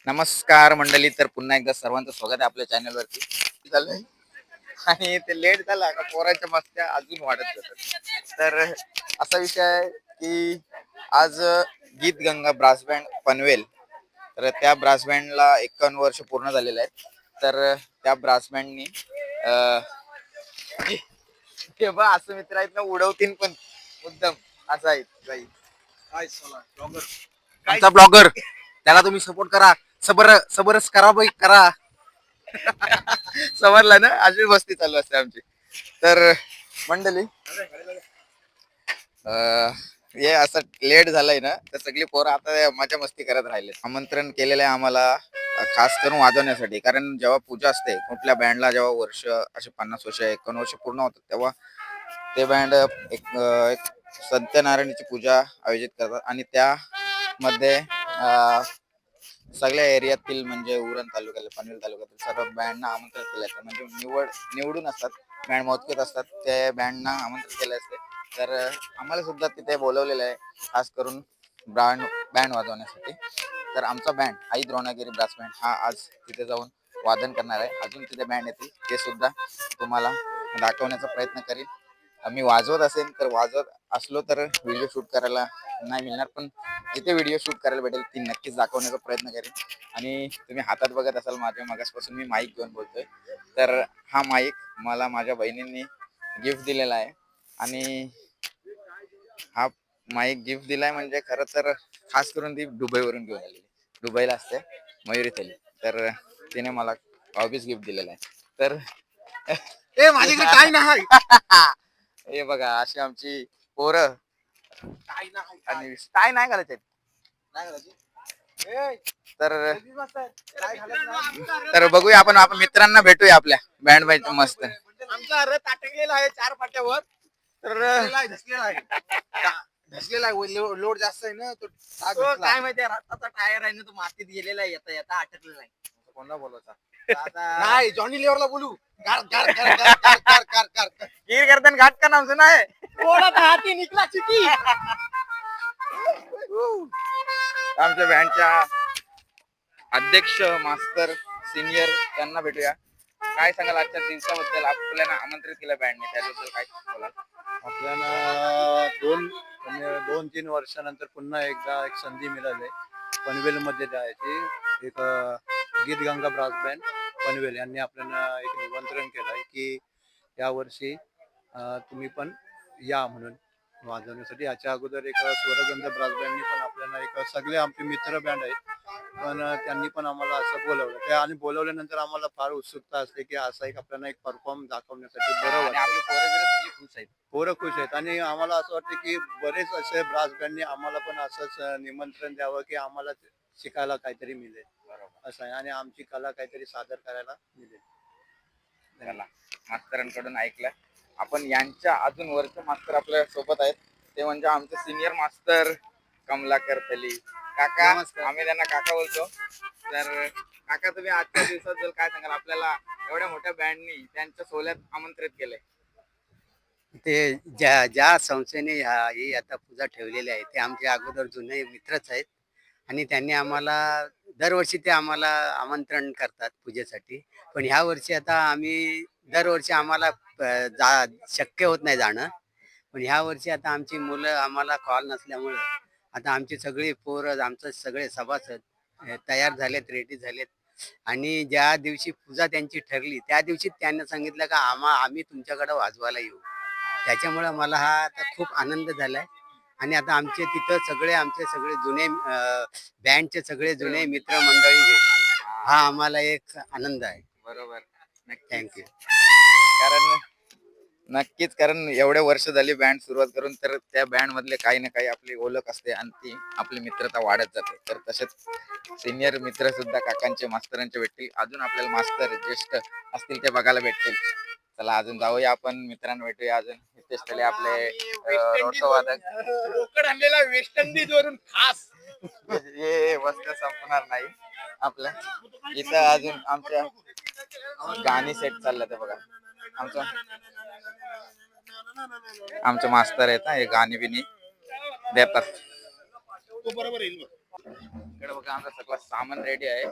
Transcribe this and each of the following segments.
नमस्कार मंडळी. तर पुन्हा एकदा सर्वांचं स्वागत आहे आपल्या चॅनलवरती. झालंय आणि ते लेट झाला का पोराच्या मस्त्या अजून वाढत जातात. तर असा विषय आहे की आज गीत गंगा ब्रास बँड पनवेल, तर त्या ब्रास बँडला 51 वर्ष पूर्ण झालेले आहेत. तर त्या ब्रास बँडनी तेव्हा असं मित्र आहेत ना, उडवतीन पण मुद्दाम असा आहे. आमचा ब्लॉगर, त्याला तुम्ही सपोर्ट करा. सबरच करा बाई करा. समजला ना, अशी मस्ती चालू असते आमची. तर मंडळी हे असं लेट झालंय ना, तर सगळी पोरं आता मजा मस्ती करत राहिले. आमंत्रण केलेलं आहे आम्हाला खास करून वाजवण्यासाठी, कारण जेव्हा पूजा असते कुठल्या बँडला, जेव्हा वर्ष असे 50 वर्ष 51 वर्ष पूर्ण होतात, तेव्हा ते बँड एक सत्यनारायणाची पूजा आयोजित करतात. आणि त्यामध्ये सगळ्या एरियातील म्हणजे उरण तालुक्याला, पनवेल तालुक्यातील सर्व बँडना आमंत्रित केलं असतं. म्हणजे निवडून असतात बँड, मोजकेच असतात, त्या बँडना आमंत्रित केलं असते. तर आम्हाला सुद्धा तिथे बोलवलेलं आहे खास करून बँड वाजवण्यासाठी. तर आमचा बँड आई द्रोणागिरी ब्रास बँड हा आज तिथे जाऊन वादन करणार आहे. अजून तिथे बँड येतील, ते सुद्धा तुम्हाला दाखवण्याचा प्रयत्न करीन. मी वाजवत असेल तर वाजवत असलो तर व्हिडिओ शूट करायला नाही मिळणार, पण जिथे व्हिडिओ शूट करायला भेटेल ती नक्कीच दाखवण्याचा प्रयत्न करेन. आणि तुम्ही हातात बघत असाल माझ्या मगासपासून मी माईक घेऊन बोलतोय. तर हा माईक मला माझ्या बहिणींनी गिफ्ट दिलेला आहे. आणि हा माईक गिफ्ट दिलाय म्हणजे खरं तर खास करून ती दुबईवरून घेऊन आलेली. दुबईला असते मयुरी थेली, तर तिने मला ऑफिस गिफ्ट दिलेला आहे. तर माझ्याकडे काय नाही. हे बघा अशी आमची पोरं. आणि काय नाही घालायचे तर तर बघूया आपण मित्रांना भेटूया आपल्या बँड बाईच मस्त. आमचा रथ अटकलेला आहे 4 फाट्यावर. तर धसलेला आहे, लोड जास्त आहे ना, तो काय माहिती रथाचा टायर आहे ना, तो मातीत गेलेला आहे, येता येता अटकलेला आहे. कोणला बोलायचा नाही, जॉनी लिव्हरला बोलू. गिर गर्दन घाट का नाम सुना है, हाती निकला चिटी. आमच्या बँडच्या अध्यक्ष मास्तर सिनियर त्यांना भेटूया. काय सांगाल आजच्या दिवसाबद्दल? आपल्याला आमंत्रित केलं बँडने, त्याबद्दल काय बोलाल? आपल्याला 2-3 वर्षानंतर पुन्हा एकदा एक संधी मिळाली पनवेलमध्ये जायची. एक गीत गंगा ब्रास बँड पनवेल यांनी आपल्याला एक निमंत्रण केलं आहे की यावर्षी तुम्ही पण या म्हणून वाजवण्यासाठी. याच्या अगोदर एक स्वरगंध ब्रास बँडनी पण आपल्याला, एक सगळे आमचे मित्र बँड आहेत, पण त्यांनी पण आम्हाला असं बोलवलं ते. आणि बोलवल्यानंतर आम्हाला फार उत्सुकता असते की असं एक आपल्याला एक परफॉर्म दाखवण्यासाठी बरं वाटतं. पोरं खुश आहेत आणि आम्हाला असं वाटतं की बरेच असे ब्रास बँडनी आम्हाला पण असंच निमंत्रण द्यावं की आम्हाला शिकायला काहीतरी मिळेल, असं आहे, आणि आमची कला काहीतरी सादर करायला मिळेल. चला, मास्तरांकडून ऐकलं आपण. यांच्या अजून वरचे मास्तर आपल्या सोबत आहेत, ते म्हणजे आमचे सिनियर मास्तर कमलाकर थली काका. आम्ही त्यांना काका बोलतो. तर काका, तुम्ही आजच्या दिवसाबद्दल काय सांगाल? आपल्याला एवढ्या मोठ्या बँडनी त्यांच्या सोहळ्यात आमंत्रित केलंय. ते ज्या संस्थेने ही आता पूजा ठेवलेली आहे ते आमचे अगोदर जुने मित्रच आहेत. आणि त्यांनी आम्हाला दरवर्षी ते आम्हाला आमंत्रण करतात पूजेसाठी. पण ह्या वर्षी आता आम्ही दरवर्षी आम्हाला शक्य होत नाही जाणं. पण ह्या वर्षी आता आमची मुलं आम्हाला कॉल नसल्यामुळं आता आमची सगळी पोरं, आमचं सगळे सभासद तयार झालेत, रेडी झालेत. आणि ज्या दिवशी पूजा त्यांची ठरली त्या दिवशी त्यांनी सांगितलं का आम्ही तुमच्याकडे वाजवायला येऊ. त्याच्यामुळे मला हा आता खूप आनंद झालाय. आणि आता आमचे तिथं आमचे सगळे जुने बँडचे सगळे जुने मित्रमंडळी भेटले. हा आम्हाला एक आनंद आहे. बरोबर, थँक्यू. नक्कीच, कारण एवढे वर्ष झाली बँड सुरुवात करून, तर त्या बँड मधले काही ना काही आपली ओळख असते आणि ती आपली मित्रता वाढत जाते. तर तसेच सिनियर मित्र सुद्धा काकांचे, मास्तरांचे भेटतील. अजून आपल्याला मास्तर ज्येष्ठ असतील ते बघायला भेटतील. चला अजून जाऊया आपण, मित्रांना भेटूया. अजून इथे आपले रोटोवादक रोकड आणलेला वेस्ट इंडिज वरून खास. हे वस्त्र संपणार नाही आपल्या इथं. अजून आमच्या गाणी सेट चाललं ते बघा. आमचे मास्तर आहेत ना, हे गाणी बिनी देतात. इकडे बघा आमचा सगळं सामान रेडी आहे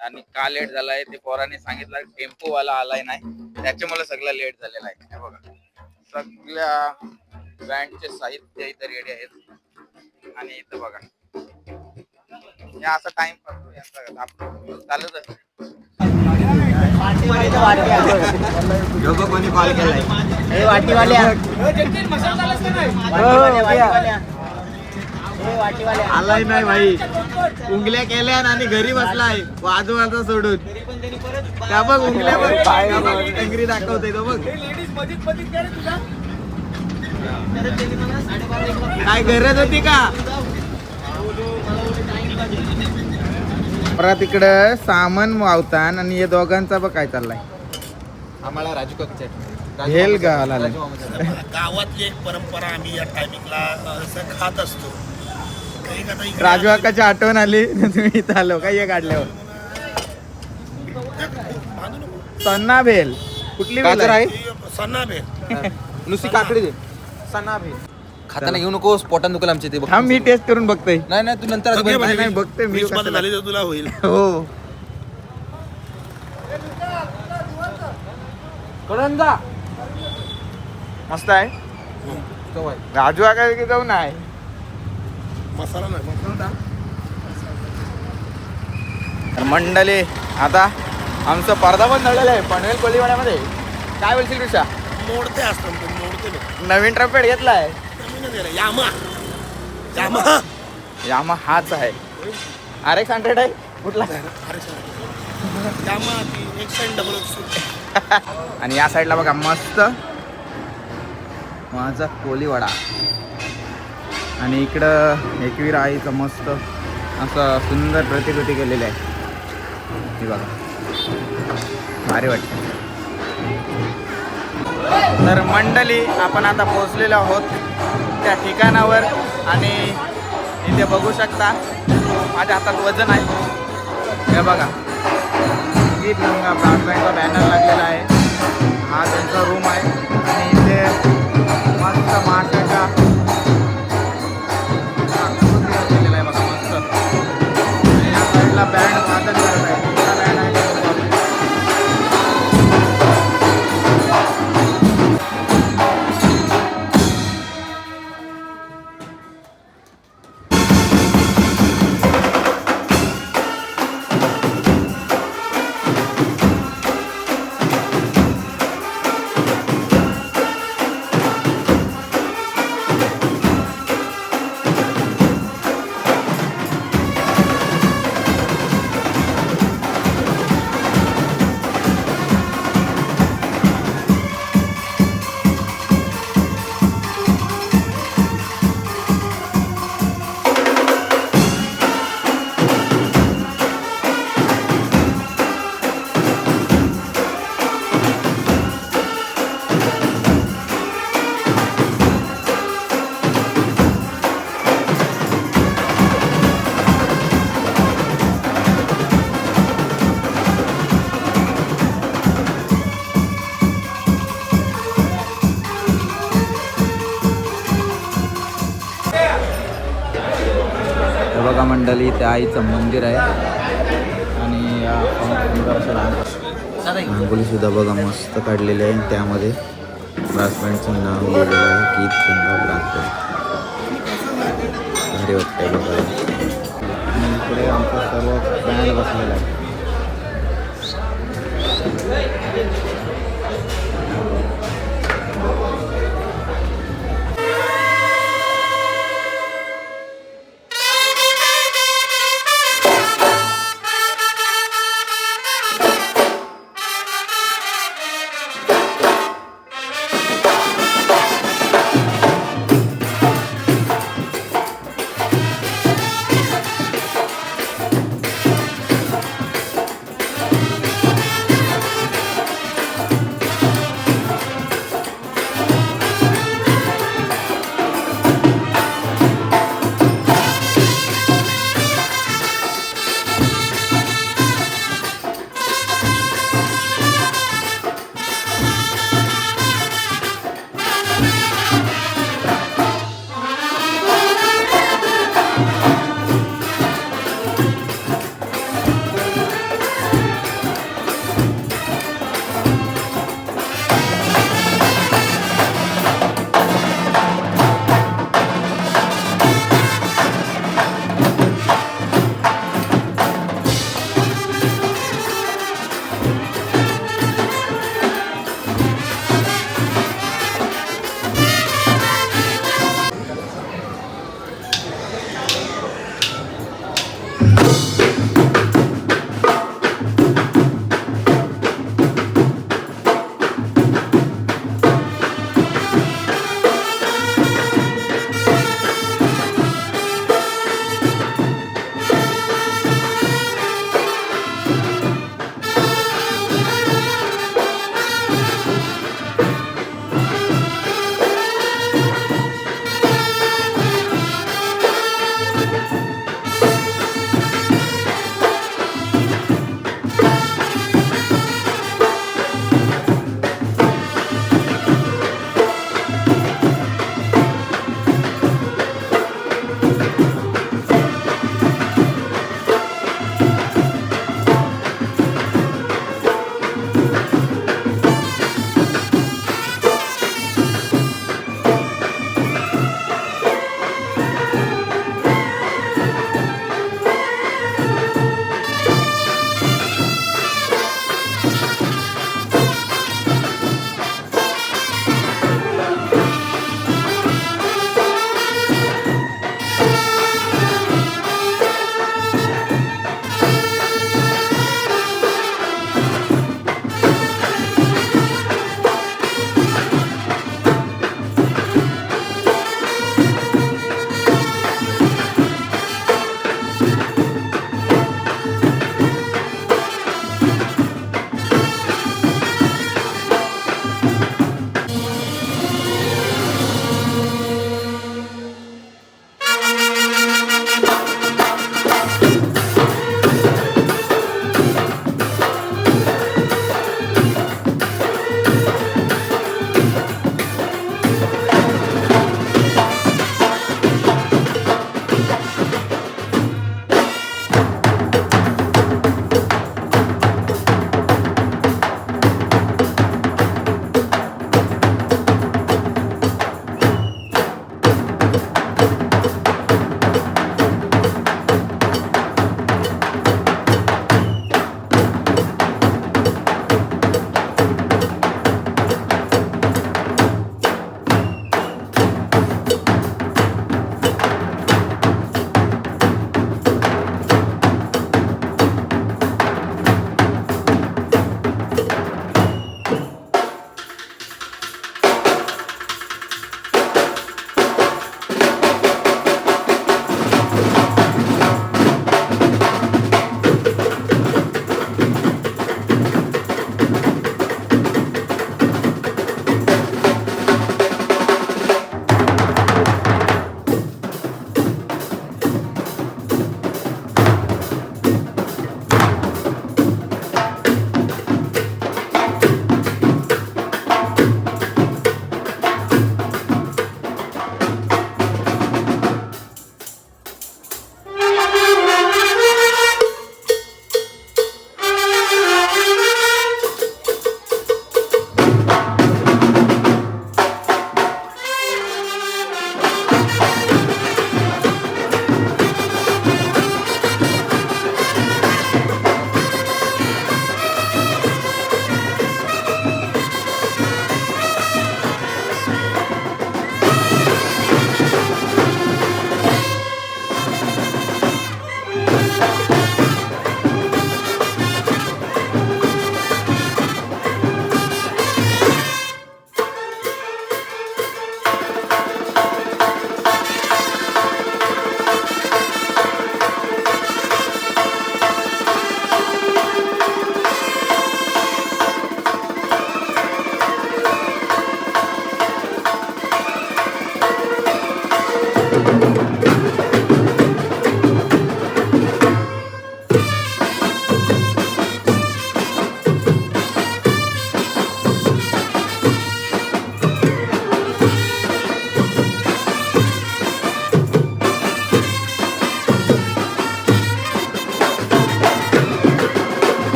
आणि का लेट झालाय ते पोरांनी सांगितलं टेम्पो वाला आलाय नाही त्याच्यामुळे सगळं लेट झालेलं आहे हे बघा सगळ्या बँडचे साहित्य इथे रेडी आहेत आणि इथं बघा हे असा टाइम चालत असते कोणी कॉल केलाय आलाय नाही भाई उंगल्या केल्या आणि घरी बसलाय वाजवाचा सोडून त्या बघ उंगल्या टंगरी दाखवतोय तो बघ काय गरज होती का परत इकडं सामान वावतान आणि या दोघांचा बघ काय चाललाय आम्हाला राजकोटचे हेल गावाला गावातली एक परंपरा आम्ही या टायमिंगला असं खात असतो काही आता इकडे राजवाकाची आठवण आली तुम्ही इथं आलो काय हे काढल्यावर सन्ना भेल कुठली भेल गाजर आहे सन्ना भेल नुसती काकडी दे सना भे खाताना घेऊ नकोस पोटात दुखल आमचे ते थांब मी टेस्ट करून बघतोय नाही नाही तू नंतर नाही, नाही, बघते मी वीस कसं मध्ये झाली तर तुला होईल हो करंजा मस्त आहे राजू आकाश की जाऊ नाही मसाला नाही मसाला तर मंडळी आता आमचं पडदा पण नळलेलं आहे पनवेल कोळीवाड्यामध्ये काय बोलशील कृषा मोडते असतात ते मोडते नाही. नवीन ट्रम्पेट घेतलाय नवीनच आहे रे. यामा यामा यामा हाच आहे RX-100 आहे कुठला अरे यामा ती 100 आणि या साईडला बघा मस्त माझा कोलीवाडा आणि इकडं एकवीर आईचं मस्त असं सुंदर प्रतिकृती केलेली आहे हे बघा भारी वाटतं तर मंडळी आपण आता पोहोचलेलो आहोत त्या ठिकाणावर आणि इथे बघू शकता माझ्या हातात वजन आहे हे बघा गीत गंगा ब्रास बँडचा बॅनर लागलेला आहे हा त्यांचा रूम आहे आणि इथे मस्त माशाच्या केलेला आहे बघा मस्त आणि या साईडला बँड वादन करत आहे कुठला बँड आहे ते बघू. हे बघा मंडळी त्या आईचं मंदिर आहे आणि रांगोळी सुद्धा बघा मस्त काढलेली आहे त्यामध्ये ब्रास बँडचं नाव लिहिलेलं आहे गीत गंगा ब्रास बँड भारी वाटतंय बघा आणि इकडे आमचा सर्व बँड बसलेला आहे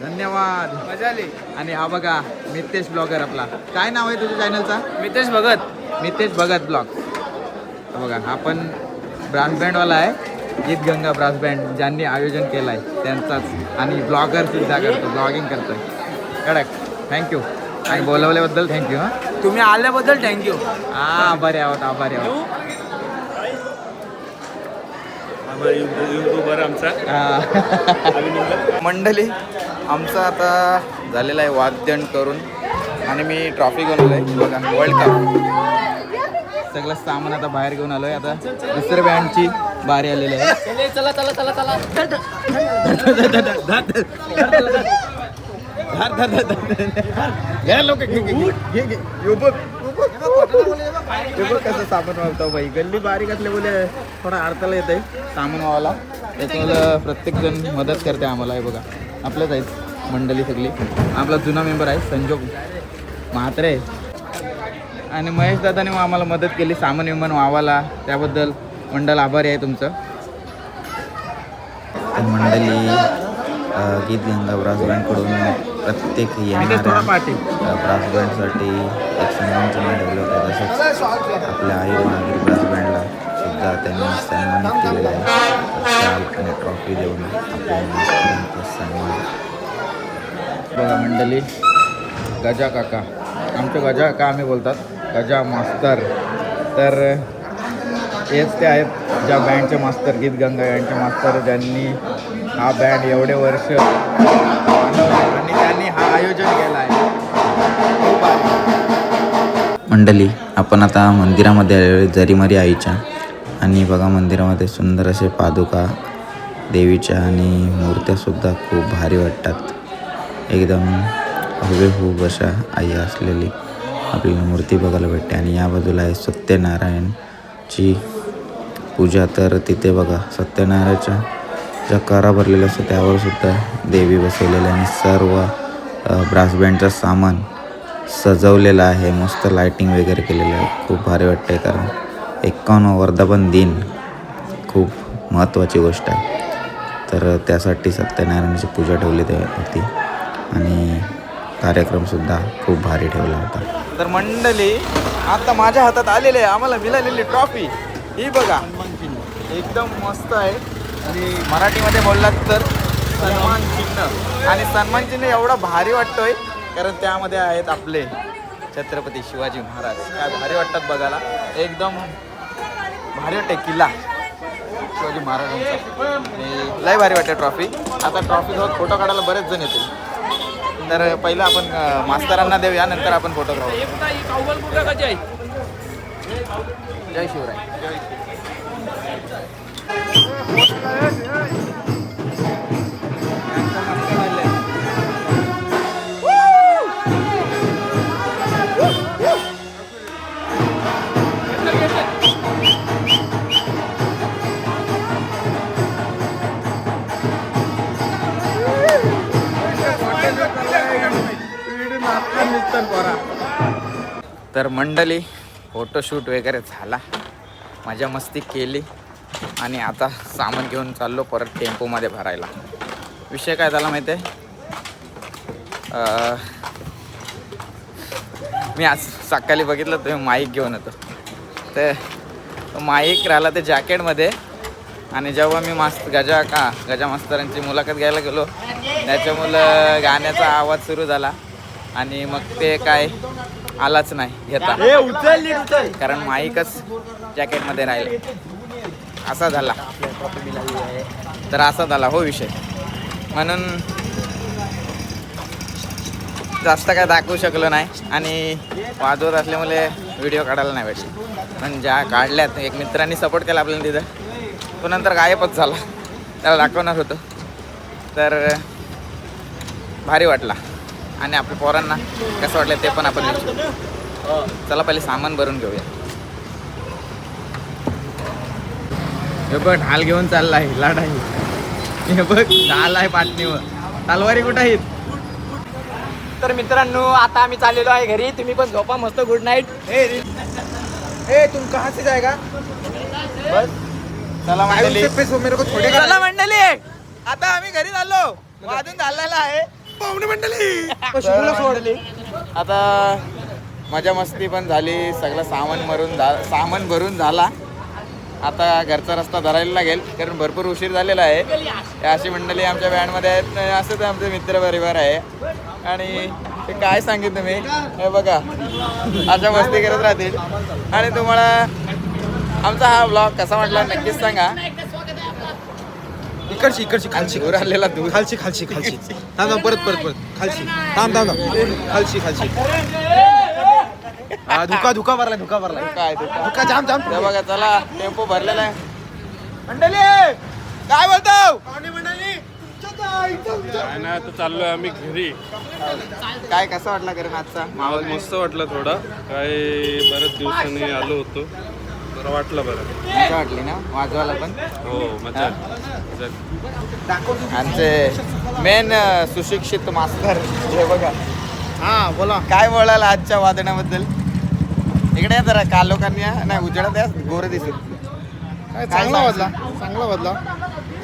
धन्यवाद. मजा आली. आणि हा बघा मितेश ब्लॉगर आपला. काय नाव आहे तुझ्या चॅनलचा? मितेश भगत. मितेश भगत ब्लॉग. बघा हा पण ब्रास बँडवाला आहे. गीत गंगा ब्रास बँड ज्यांनी आयोजन केलं आहे त्यांचाच. आणि ब्लॉगर सुद्धा करतो, ब्लॉगिंग करतोय. कडक. थँक्यू. आणि बोलवल्याबद्दल थँक्यू. हां तुम्ही आल्याबद्दल थँक्यू. आभारी आहोत, आभारी आहोत. युट्यूबर आमचा मंडळी आमचं आता झालेलं आहे वाद्यन करून आणि मी ट्रॉफी घेऊन आलोय. बघा वर्ल्ड कप सगळं सामान आता बाहेर घेऊन आलोय. आता दुसऱ्या बँडची बारी आलेली आहे. चला चला चला चला. कसं सामान वावतो बाई. गल्ली बारीक असले बोले थोडा अडथळा येत आहे सामान व्हावाला. त्याच्यामुळं प्रत्येक जण मदत करते आम्हाला. आहे बघा आपल्याच आहेत मंडळी सगळी. आपला जुना मेंबर आहे संजोग म्हात्रे आणि महेश दादाने आम्हाला मदत केली सामान विमान व्हावाला. त्याबद्दल मंडळ आभारी आहे तुमचं. मंडळी गीत गंगा ब्रास बँडकडून प्रत्येक येणाऱ्या पाठी ब्रास बँडसाठी एक सन्मान चिन्ह ठेवलं होतं. तसंच आपल्या आई महावीर ब्रास बँडला सुद्धा त्यांनी सन्मानित केलेलं आहे. शाल आणि ट्रॉफी देऊन आपल्या सन्मान. बघा मंडळी गजा काका आमचे गजा काका आम्ही बोलतात गजा मास्तर. तर हेच ते आहेत ज्या बँडचे मास्तर गीत गंगा यांचे मास्तर ज्यांनी हा बँड एवढे वर्ष बनवले आणि त्यांनी हा आयोजन केला आहे. मंडळी आपण आता मंदिरामध्ये आलेलो जरीमरी आईच्या. आणि बघा मंदिरामध्ये सुंदर असे पादुका देवीच्या आणि मूर्त्यासुद्धा खूप भारी वाटतात. एकदम हुबेहूब अशा आई असलेली आपल्याला मूर्ती बघायला भेटते. आणि या बाजूला आहे सत्यनारायणची पूजा. तर तिथे बघा सत्यनारायणच्या ज्या करा भरलेल्या असतात त्यावर सुद्धा देवी बसवलेल्या आणि सर्व ब्रास बँडचं सामान सजवलेलं आहे. मस्त लायटिंग वगैरे केलेलं आहे. खूप भारी वाटतं आहे कारण 51 वर्धापन दिन खूप महत्त्वाची गोष्ट आहे. तर त्यासाठी सत्यनारायणाची पूजा ठेवली होती आणि कार्यक्रमसुद्धा खूप भारी ठेवला होता. तर मंडळी आता माझ्या हातात आलेले आहे आम्हाला मिळालेली ट्रॉफी. ही बघा एकदम मस्त आहे. आणि मराठीमध्ये बोललात तर सन्मान चिन्ह. आणि सन्मान चिन्ह एवढा भारी वाटतोय कारण त्यामध्ये आहेत आपले छत्रपती शिवाजी महाराज. काय भारी वाटतात बघायला. एकदम भारी वाटते किल्ला शिवाजी महाराजांचा. आणि लय भारी वाटते ट्रॉफी. आता ट्रॉफीसोबत फोटो काढायला बरेच जण येतील. तर पहिलं आपण मास्तरांना देऊया नंतर आपण फोटो काढू. जय शिवराय. तर मंडळी फोटोशूट वगैरे झाला, मजा मस्ती केली आणि आता सामान घेऊन चाललो परत टेम्पोमध्ये भरायला. विषय काय झाला माहिती आहे, मी आज सकाळी बघितलं तुम्ही माईक घेऊन येतो, तर माईक राहिला ते जॅकेटमध्ये. आणि जेव्हा मी गजा मास्तरांची मुलाखत घ्यायला गेलो त्याच्यामुळं गाण्याचा आवाज सुरू झाला आणि मग ते काय आलाच नाही घेता, कारण माईकच जॅकेटमध्ये राहिलं. असा झाला, तर असा झाला हो विषय. म्हणून जास्त काय दाखवू शकलो नाही आणि वाजवत असल्यामुळे व्हिडिओ काढायला नाही भेटले. पण ज्या काढल्यात एक मित्रांनी सपोर्ट केला आपल्याला तिथं, तो नंतर गायबच झाला. त्याला दाखवणार होतो, तर भारी वाटला. आणि आपल्या पोरांना कसं वाटलं ते पण आपण विचारू. चला पहिले सामान भरून घेऊया. हे बघ ढाल घेऊन चालला आहे, लाड आहे. हे बघ ढाल आहे पाटणीवर, तलवारी कुठं आहेत. तर मित्रांनो आता आम्ही चाललेलो आहे घरी. तुम्ही पण झोपा मस्त. Good night. ए तुम कहाँ से जाएगा? बस चला मंडळी, चला मंडळी, आता आम्ही घरी चाललो. वाजून झालेला आहे तर मंडळी, आता मजा मस्ती पण झाली, सगळं सामान भरून झाला. आता घरचा रस्ता धरायला लागेल कारण भरपूर उशीर झालेला आहे. हे अशी मंडळी आमच्या बँडमध्ये आहेत. असंच आमचे मित्र परिवार आहे. आणि हे काय सांगितलं मी, हे बघा अशा मस्ती करत राहतील. आणि तुम्हाला आमचा हा ब्लॉग कसा वाटला नक्कीच सांगा. इकडची खालची दूर आलेला दूर खालची थांब परत खालची थांब खालची धुका भरलाय काय धुका जाम हे बघा, चला टेम्पो भरलेला आहे. मंडळी काय बोलतो? आता चाललोय आम्ही घरी. काय कसा वाटला कारण आजचा माहोल मस्त वाटलं थोडा. काय बऱ्याच दिवसांनी आलो होतो, बरं वाटलं. मजा वाटली ना वाजवायला पण. हो मजा आमचे मेन सुशिक्षित मास्तर हे बघा. हा बोला. काय बोलाल आजच्या वादनाबद्दल? इकडे या जरा कालोखांनी या. नाही उजेडात या, गोरं दिसेल. काय चांगला वाजला.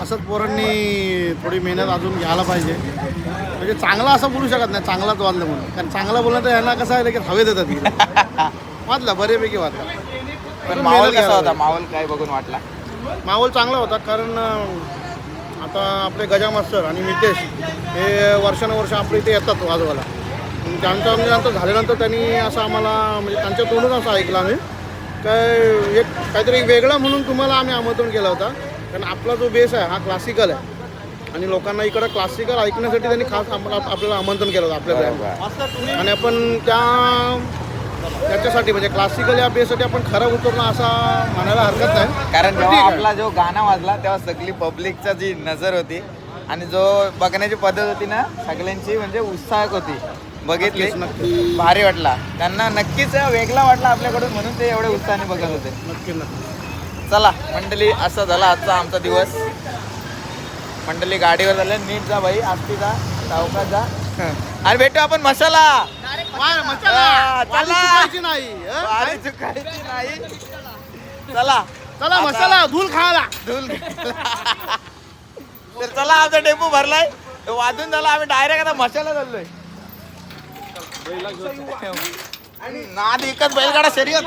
असंच पोरांनी थोडी मेहनत अजून घ्यायला पाहिजे. म्हणजे चांगला असं बोलू शकत नाही चांगलाच वाजलं म्हणून, कारण चांगला बोलणं तर यांना कसं आहे की हवेत येतात. वाजला बऱ्यापैकी वाजला. पण माहोल कसा होता? माहोल काय बघून वाटला? माहोल चांगला होता कारण आता आपले गजा मास्तर आणि मितेश हे वर्षानुवर्ष आपल्या इथे येतात वाजवायला. त्यांचं झाल्यानंतर त्यांनी असं आम्हाला म्हणजे त्यांच्या तोंडून असं ऐकलं आम्ही काय काहीतरी वेगळं म्हणून तुम्हाला आम्ही आमंत्रण केलं होतं. कारण आपला जो बेस आहे हा क्लासिकल आहे आणि लोकांना इकडं क्लासिकल ऐकण्यासाठी त्यांनी खास आपल्याला आमंत्रण केलं होतं आपल्या बँड. आणि आपण त्याच्यासाठी म्हणजे क्लासिकल या बेससाठी आपण खरं उतरणं असं म्हणायला हरकत नाही. कारण जेव्हा आपला जो गाणं वाजला तेव्हा सगळी पब्लिकचा जी नजर होती आणि जो बघण्याची पद्धत होती ना सगळ्यांची म्हणजे उत्साहक होती. बघितली भारी वाटला त्यांना. नक्कीच वेगळा वाटला आपल्याकडून म्हणून ते एवढे उत्साहाने बघत होते. नक्की. चला मंडळी, असा झाला आजचा आमचा दिवस. मंडळी गाडीवर झाले, नीट जा भाई, आस्ती जा, सावकाश जा. आणि भेटू आपण मसाला. चुकायची नाही. भारी चुकायची नाही. चला चला मसाला धूल खायला. तर चला, आमचा टेम्पो भरलाय, वाजून झाला, आम्ही डायरेक्ट आता मसाला चाललोय. नाद एकच बैलगाडा शर्यत.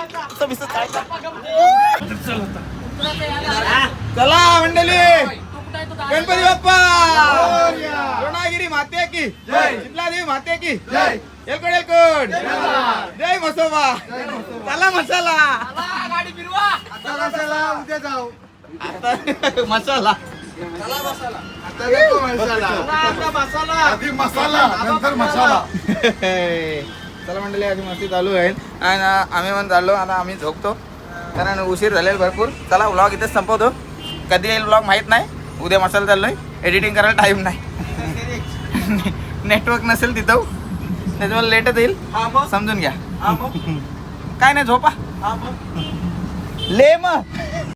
चला मंडळी, गणपती बाप्पा, रोणागिरी माते की जय, देवी माते की जय, एलकोड जय मसोबा. चला मसाला, उद्या जाऊ. आता मसाला. चला मंडळी, आधी मस्ती चालू आहे आणि आम्ही पण चाललो. आता आम्ही झोपतो कारण उशीर झालेला भरपूर. चला व्लॉग इथेच संपवतो. कधी येईल व्लॉग माहीत नाही. उद्या मसाला चाललोय, एडिटिंग करायला टाईम नाही. नेटवर्क नसेल तिथं, त्याच्यामुळे लेटच येईल, समजून घ्या. काय नाही, झोपा ले मग.